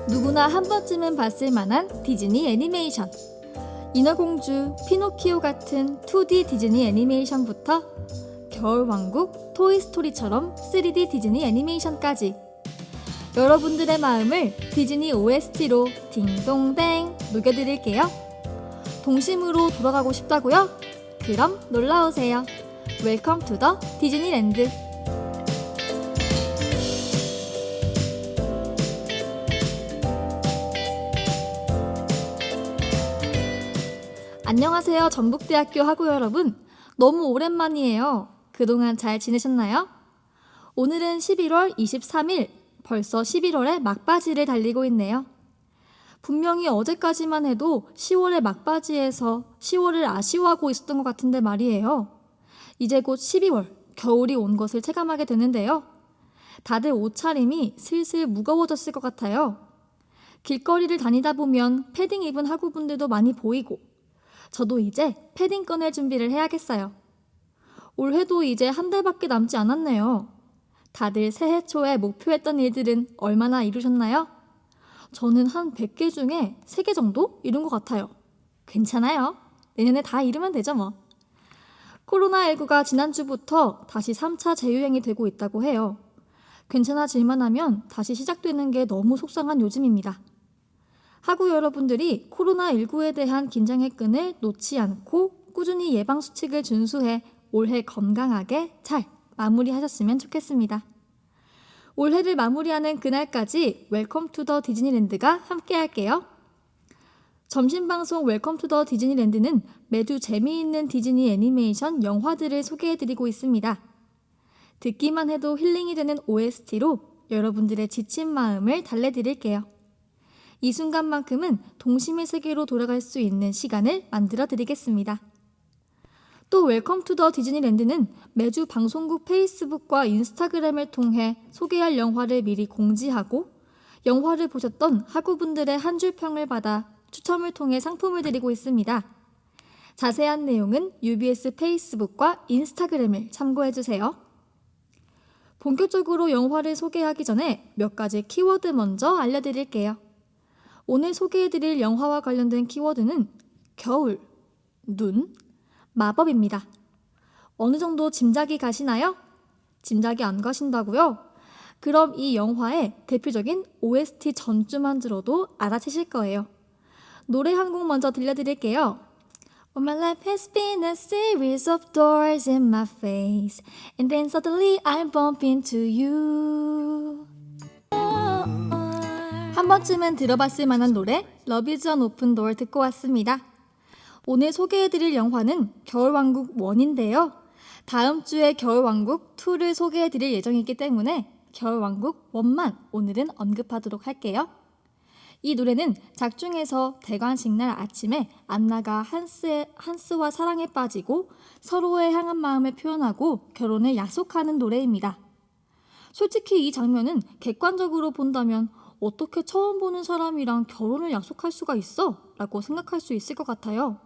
누구나 한 번쯤은 봤을 만한 디즈니 애니메이션. 인어공주, 피노키오 같은 2D 디즈니 애니메이션부터 겨울왕국, 토이스토리처럼 3D 디즈니 애니메이션까지 여러분들의 마음을 디즈니 OST로 딩동댕 녹여드릴게요. 동심으로 돌아가고 싶다고요? 그럼 놀러오세요. 웰컴 투 더 디즈니랜드. 안녕하세요, 전북대학교 학우 여러분. 너무 오랜만이에요. 그동안 잘 지내셨나요? 오늘은 11월 23일, 벌써 11월의 막바지를 달리고 있네요. 분명히 어제까지만 해도 10월의 막바지에서 10월을 아쉬워하고 있었던 것 같은데 말이에요. 이제 곧 12월, 겨울이 온 것을 체감하게 되는데요. 다들 옷차림이 슬슬 무거워졌을 것 같아요. 길거리를 다니다 보면 패딩 입은 학우분들도 많이 보이고, 저도 이제 패딩 꺼낼 준비를 해야겠어요. 올해도 이제 한 달밖에 남지 않았네요. 다들 새해 초에 목표했던 일들은 얼마나 이루셨나요? 저는 한 100개 중에 3개 정도 이룬 것 같아요. 괜찮아요. 내년에 다 이루면 되죠 뭐. 코로나19가 지난주부터 다시 3차 재유행이 되고 있다고 해요. 괜찮아질만 하면 다시 시작되는 게 너무 속상한 요즘입니다. 학우 여러분들이 코로나19에 대한 긴장의 끈을 놓지 않고 꾸준히 예방수칙을 준수해 올해 건강하게 잘 마무리하셨으면 좋겠습니다. 올해를 마무리하는 그날까지 웰컴 투 더 디즈니랜드가 함께 할게요. 점심방송 웰컴 투 더 디즈니랜드는 매주 재미있는 디즈니 애니메이션 영화들을 소개해드리고 있습니다. 듣기만 해도 힐링이 되는 OST로 여러분들의 지친 마음을 달래드릴게요. 이 순간만큼은 동심의 세계로 돌아갈 수 있는 시간을 만들어 드리겠습니다. 또 웰컴 투 더 디즈니랜드는 매주 방송국 페이스북과 인스타그램을 통해 소개할 영화를 미리 공지하고 영화를 보셨던 학우분들의 한 줄 평을 받아 추첨을 통해 상품을 드리고 있습니다. 자세한 내용은 UBS 페이스북과 인스타그램을 참고해주세요. 본격적으로 영화를 소개하기 전에 몇 가지 키워드 먼저 알려드릴게요. 오늘 소개해드릴 영화와 관련된 키워드는 겨울, 눈, 마법입니다. 어느 정도 짐작이 가시나요? 짐작이 안 가신다고요? 그럼 이 영화의 대표적인 OST 전주만 들어도 알아채실 거예요. 노래 한 곡 먼저 들려드릴게요. All my life has been a series of doors in my face, and then suddenly I bump into you. 한 번쯤은 들어봤을 만한 노래 Love is an open door 듣고 왔습니다. 오늘 소개해드릴 영화는 겨울왕국 1인데요. 다음 주에 겨울왕국 2를 소개해드릴 예정이기 때문에 겨울왕국 1만 오늘은 언급하도록 할게요. 이 노래는 작중에서 대관식 날 아침에 안나가 한스와 사랑에 빠지고 서로의 향한 마음을 표현하고 결혼을 약속하는 노래입니다. 솔직히 이 장면은 객관적으로 본다면 어떻게 처음 보는 사람이랑 결혼을 약속할 수가 있어? 라고 생각할 수 있을 것 같아요.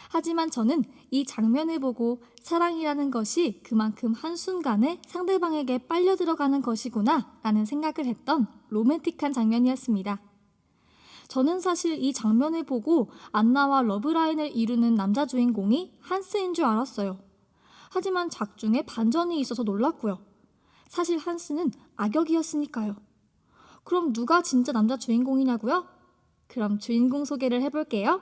하지만 저는 이 장면을 보고 사랑이라는 것이 그만큼 한순간에 상대방에게 빨려 들어가는 것이구나 라는 생각을 했던 로맨틱한 장면이었습니다. 저는 사실 이 장면을 보고 안나와 러브라인을 이루는 남자 주인공이 한스인 줄 알았어요. 하지만 작중에 반전이 있어서 놀랐고요. 사실 한스는 악역이었으니까요. 그럼 누가 진짜 남자 주인공이냐고요? 그럼 주인공 소개를 해볼게요.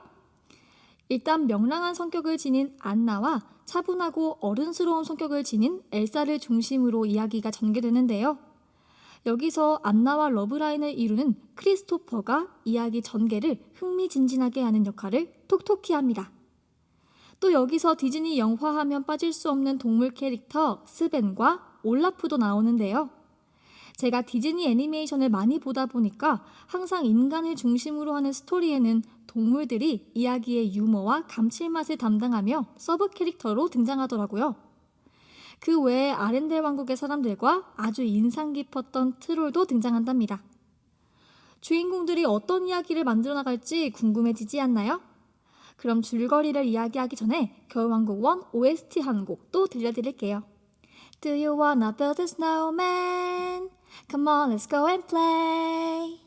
일단 명랑한 성격을 지닌 안나와 차분하고 어른스러운 성격을 지닌 엘사를 중심으로 이야기가 전개되는데요. 여기서 안나와 러브라인을 이루는 크리스토퍼가 이야기 전개를 흥미진진하게 하는 역할을 톡톡히 합니다. 또 여기서 디즈니 영화하면 빠질 수 없는 동물 캐릭터 스벤과 올라프도 나오는데요. 제가 디즈니 애니메이션을 많이 보다 보니까 항상 인간을 중심으로 하는 스토리에는 동물들이 이야기의 유머와 감칠맛을 담당하며 서브 캐릭터로 등장하더라고요. 그 외에 아렌델 왕국의 사람들과 아주 인상 깊었던 트롤도 등장한답니다. 주인공들이 어떤 이야기를 만들어 나갈지 궁금해지지 않나요? 그럼 줄거리를 이야기하기 전에 겨울왕국 1 OST 한 곡 또 들려드릴게요. Do you wanna build a snowman? Come on, let's go and play.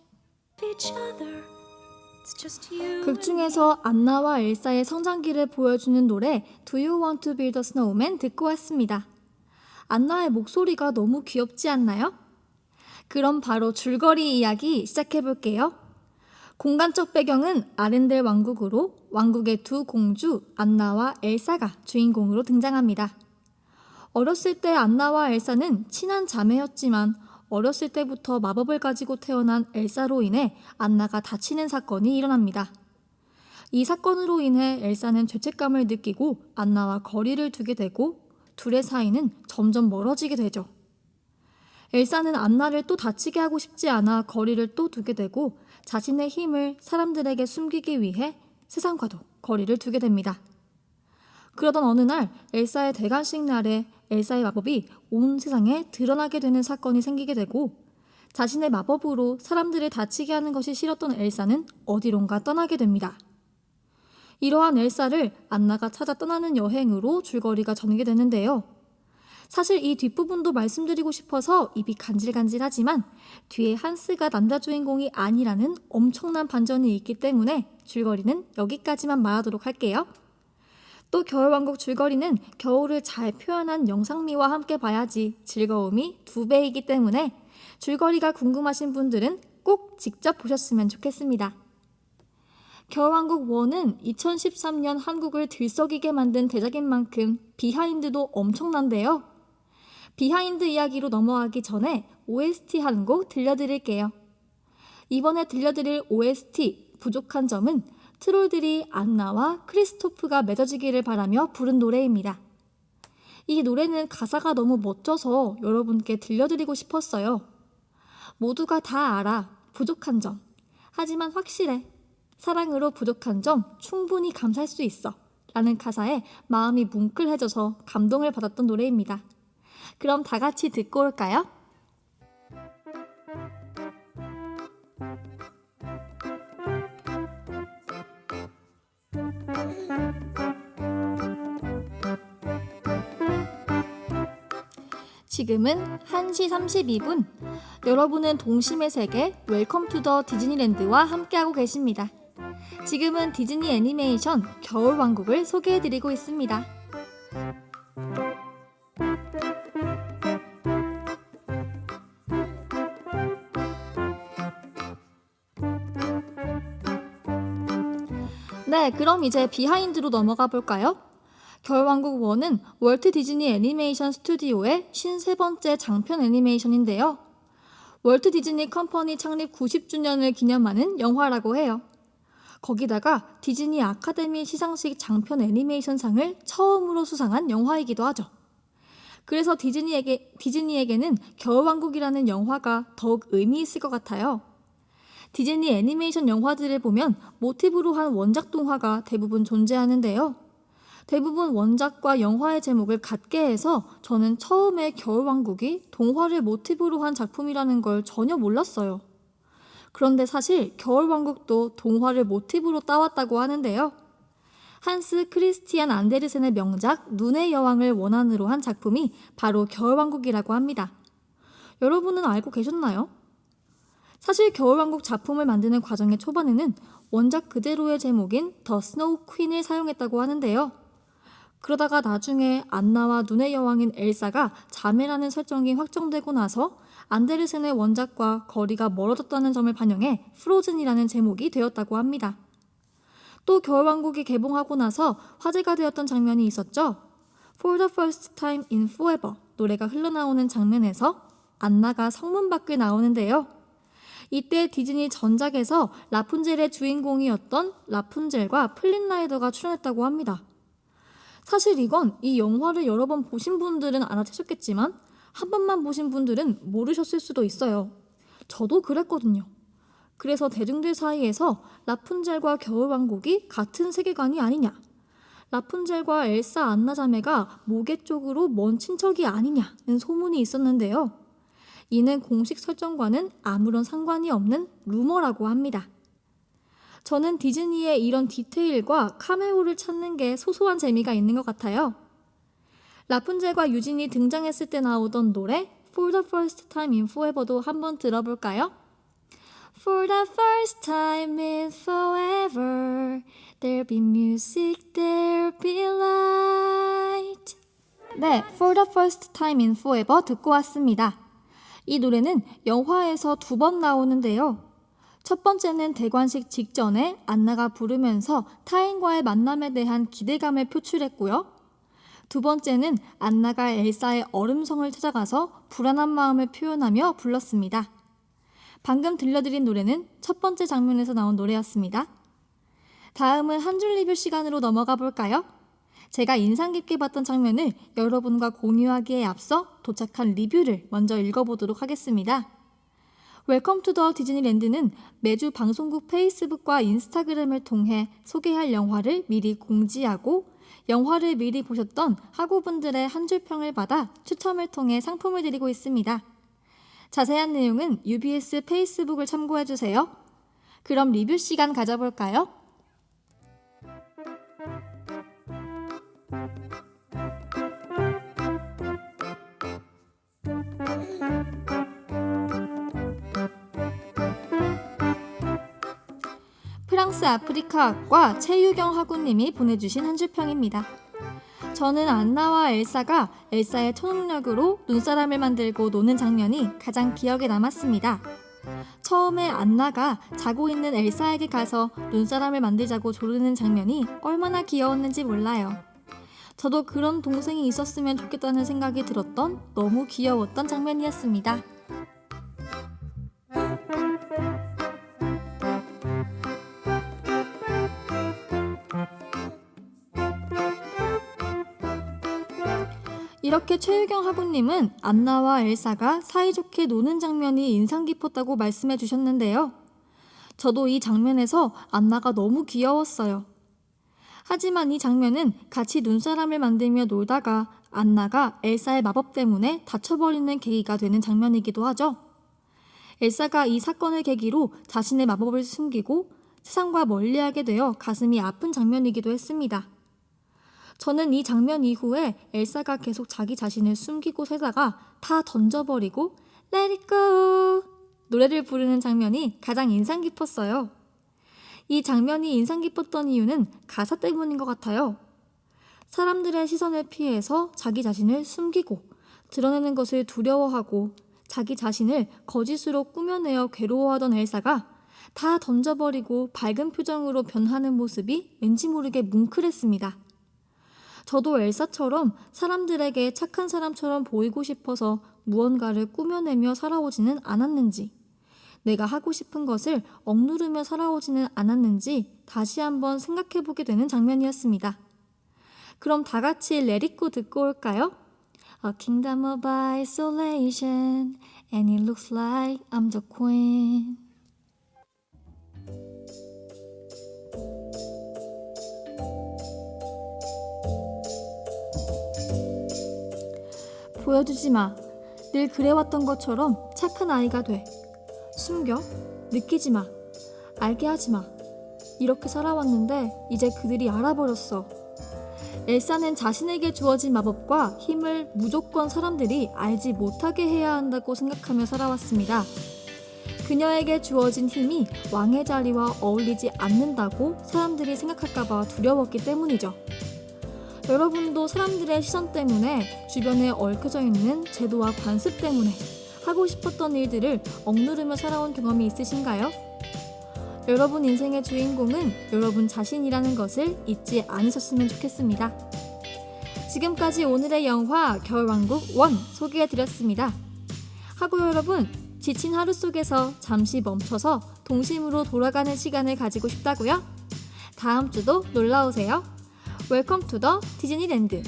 극 중에서 안나와 엘사의 성장기를 보여주는 노래 Do you want to build a snowman 듣고 왔습니다. 안나의 목소리가 너무 귀엽지 않나요? 그럼 바로 줄거리 이야기 시작해볼게요. 공간적 배경은 아렌델 왕국으로 왕국의 두 공주 안나와 엘사가 주인공으로 등장합니다. 어렸을 때 안나와 엘사는 친한 자매였지만 어렸을 때부터 마법을 가지고 태어난 엘사로 인해 안나가 다치는 사건이 일어납니다. 이 사건으로 인해 엘사는 죄책감을 느끼고 안나와 거리를 두게 되고 둘의 사이는 점점 멀어지게 되죠. 엘사는 안나를 또 다치게 하고 싶지 않아 거리를 또 두게 되고 자신의 힘을 사람들에게 숨기기 위해 세상과도 거리를 두게 됩니다. 그러던 어느 날 엘사의 대관식 날에 엘사의 마법이 온 세상에 드러나게 되는 사건이 생기게 되고 자신의 마법으로 사람들을 다치게 하는 것이 싫었던 엘사는 어디론가 떠나게 됩니다. 이러한 엘사를 안나가 찾아 떠나는 여행으로 줄거리가 전개되는데요. 사실 이 뒷부분도 말씀드리고 싶어서 입이 간질간질하지만 뒤에 한스가 남자 주인공이 아니라는 엄청난 반전이 있기 때문에 줄거리는 여기까지만 말하도록 할게요. 또 겨울왕국 줄거리는 겨울을 잘 표현한 영상미와 함께 봐야지 즐거움이 2배이기 때문에 줄거리가 궁금하신 분들은 꼭 직접 보셨으면 좋겠습니다. 겨울왕국 1은 2013년 한국을 들썩이게 만든 대작인 만큼 비하인드도 엄청난데요. 비하인드 이야기로 넘어가기 전에 OST 한 곡 들려드릴게요. 이번에 들려드릴 OST 부족한 점은 트롤들이 안나와 크리스토프가 맺어지기를 바라며 부른 노래입니다. 이 노래는 가사가 너무 멋져서 여러분께 들려드리고 싶었어요. 모두가 다 알아, 부족한 점. 하지만 확실해. 사랑으로 부족한 점 충분히 감사할 수 있어. 라는 가사에 마음이 뭉클해져서 감동을 받았던 노래입니다. 그럼 다 같이 듣고 올까요? 지금은 1시 32분. 여러분은 동심의 세계 웰컴 투 더 디즈니랜드와 함께하고 계십니다. 지금은 디즈니 애니메이션 겨울왕국을 소개해드리고 있습니다. 네, 그럼 이제 비하인드로 넘어가 볼까요? 겨울왕국 1은 월트 디즈니 애니메이션 스튜디오의 53번째 장편 애니메이션인데요. 월트 디즈니 컴퍼니 창립 90주년을 기념하는 영화라고 해요. 거기다가 디즈니 아카데미 시상식 장편 애니메이션상을 처음으로 수상한 영화이기도 하죠. 그래서 디즈니에게는 겨울왕국이라는 영화가 더욱 의미 있을 것 같아요. 디즈니 애니메이션 영화들을 보면 모티브로 한 원작 동화가 대부분 존재하는데요. 대부분 원작과 영화의 제목을 같게 해서 저는 처음에 겨울왕국이 동화를 모티브로 한 작품이라는 걸 전혀 몰랐어요. 그런데 사실 겨울왕국도 동화를 모티브로 따왔다고 하는데요. 한스 크리스티안 안데르센의 명작 눈의 여왕을 원안으로 한 작품이 바로 겨울왕국이라고 합니다. 여러분은 알고 계셨나요? 사실 겨울왕국 작품을 만드는 과정의 초반에는 원작 그대로의 제목인 더 스노우 퀸을 사용했다고 하는데요. 그러다가 나중에 안나와 눈의 여왕인 엘사가 자매라는 설정이 확정되고 나서 안데르센의 원작과 거리가 멀어졌다는 점을 반영해 프로즌이라는 제목이 되었다고 합니다. 또 겨울왕국이 개봉하고 나서 화제가 되었던 장면이 있었죠. For the first time in forever 노래가 흘러나오는 장면에서 안나가 성문 밖을 나오는데요. 이때 디즈니 전작에서 라푼젤의 주인공이었던 라푼젤과 플린라이더가 출연했다고 합니다. 사실 이건 이 영화를 여러 번 보신 분들은 알아채셨겠지만 한 번만 보신 분들은 모르셨을 수도 있어요. 저도 그랬거든요. 그래서 대중들 사이에서 라푼젤과 겨울왕국이 같은 세계관이 아니냐, 라푼젤과 엘사 안나 자매가 모계 쪽으로 먼 친척이 아니냐는 소문이 있었는데요. 이는 공식 설정과는 아무런 상관이 없는 루머라고 합니다. 저는 디즈니의 이런 디테일과 카메오를 찾는 게 소소한 재미가 있는 것 같아요. 라푼젤과 유진이 등장했을 때 나오던 노래 For the First Time in Forever도 한번 들어볼까요? For the first time in forever There'll be music, there'll be light. 네, For the First Time in Forever 듣고 왔습니다. 이 노래는 영화에서 2번 나오는데요. 첫 번째는 대관식 직전에 안나가 부르면서 타인과의 만남에 대한 기대감을 표출했고요. 두 번째는 안나가 엘사의 얼음성을 찾아가서 불안한 마음을 표현하며 불렀습니다. 방금 들려드린 노래는 첫 번째 장면에서 나온 노래였습니다. 다음은 한 줄 리뷰 시간으로 넘어가 볼까요? 제가 인상 깊게 봤던 장면을 여러분과 공유하기에 앞서 도착한 리뷰를 먼저 읽어보도록 하겠습니다. 웰컴 투 더 디즈니랜드는 매주 방송국 페이스북과 인스타그램을 통해 소개할 영화를 미리 공지하고 영화를 미리 보셨던 학우분들의 한 줄 평을 받아 추첨을 통해 상품을 드리고 있습니다. 자세한 내용은 UBS 페이스북을 참고해주세요. 그럼 리뷰 시간 가져볼까요? 프랑스 아프리카학과 최유경 학우님이 보내주신 한 줄 평입니다. 저는 안나와 엘사가 엘사의 초능력으로 눈사람을 만들고 노는 장면이 가장 기억에 남았습니다. 처음에 안나가 자고 있는 엘사에게 가서 눈사람을 만들자고 조르는 장면이 얼마나 귀여웠는지 몰라요. 저도 그런 동생이 있었으면 좋겠다는 생각이 들었던 너무 귀여웠던 장면이었습니다. 이렇게 최유경 학우님은 안나와 엘사가 사이좋게 노는 장면이 인상 깊었다고 말씀해 주셨는데요. 저도 이 장면에서 안나가 너무 귀여웠어요. 하지만 이 장면은 같이 눈사람을 만들며 놀다가 안나가 엘사의 마법 때문에 다쳐버리는 계기가 되는 장면이기도 하죠. 엘사가 이 사건을 계기로 자신의 마법을 숨기고 세상과 멀리하게 되어 가슴이 아픈 장면이기도 했습니다. 저는 이 장면 이후에 엘사가 계속 자기 자신을 숨기고 살다가 다 던져버리고 Let it go 노래를 부르는 장면이 가장 인상 깊었어요. 이 장면이 인상 깊었던 이유는 가사 때문인 것 같아요. 사람들의 시선을 피해서 자기 자신을 숨기고 드러내는 것을 두려워하고 자기 자신을 거짓으로 꾸며내어 괴로워하던 엘사가 다 던져버리고 밝은 표정으로 변하는 모습이 왠지 모르게 뭉클했습니다. 저도 엘사처럼 사람들에게 착한 사람처럼 보이고 싶어서 무언가를 꾸며내며 살아오지는 않았는지, 내가 하고 싶은 것을 억누르며 살아오지는 않았는지 다시 한번 생각해보게 되는 장면이었습니다. 그럼 다 같이 Let It Go 듣고 올까요? A kingdom of isolation and it looks like I'm the queen. 보여주지 마. 늘 그래왔던 것처럼 착한 아이가 돼. 숨겨. 느끼지 마. 알게 하지 마. 이렇게 살아왔는데 이제 그들이 알아버렸어. 엘사는 자신에게 주어진 마법과 힘을 무조건 사람들이 알지 못하게 해야 한다고 생각하며 살아왔습니다. 그녀에게 주어진 힘이 왕의 자리와 어울리지 않는다고 사람들이 생각할까봐 두려웠기 때문이죠. 여러분도 사람들의 시선 때문에 주변에 얽혀져 있는 제도와 관습 때문에 하고 싶었던 일들을 억누르며 살아온 경험이 있으신가요? 여러분 인생의 주인공은 여러분 자신이라는 것을 잊지 않으셨으면 좋겠습니다. 지금까지 오늘의 영화 겨울왕국 1 소개해드렸습니다. 하고 여러분, 지친 하루 속에서 잠시 멈춰서 동심으로 돌아가는 시간을 가지고 싶다고요? 다음 주도 놀러오세요. 웰컴 투 더 디즈니랜드.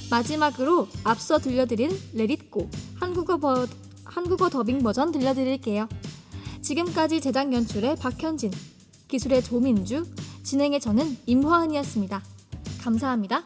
마지막으로 앞서 들려드린 Let It Go 한국어 더빙 버전 들려드릴게요. 지금까지 제작 연출의 박현진, 기술의 조민주, 진행의 저는 임화은이었습니다. 감사합니다.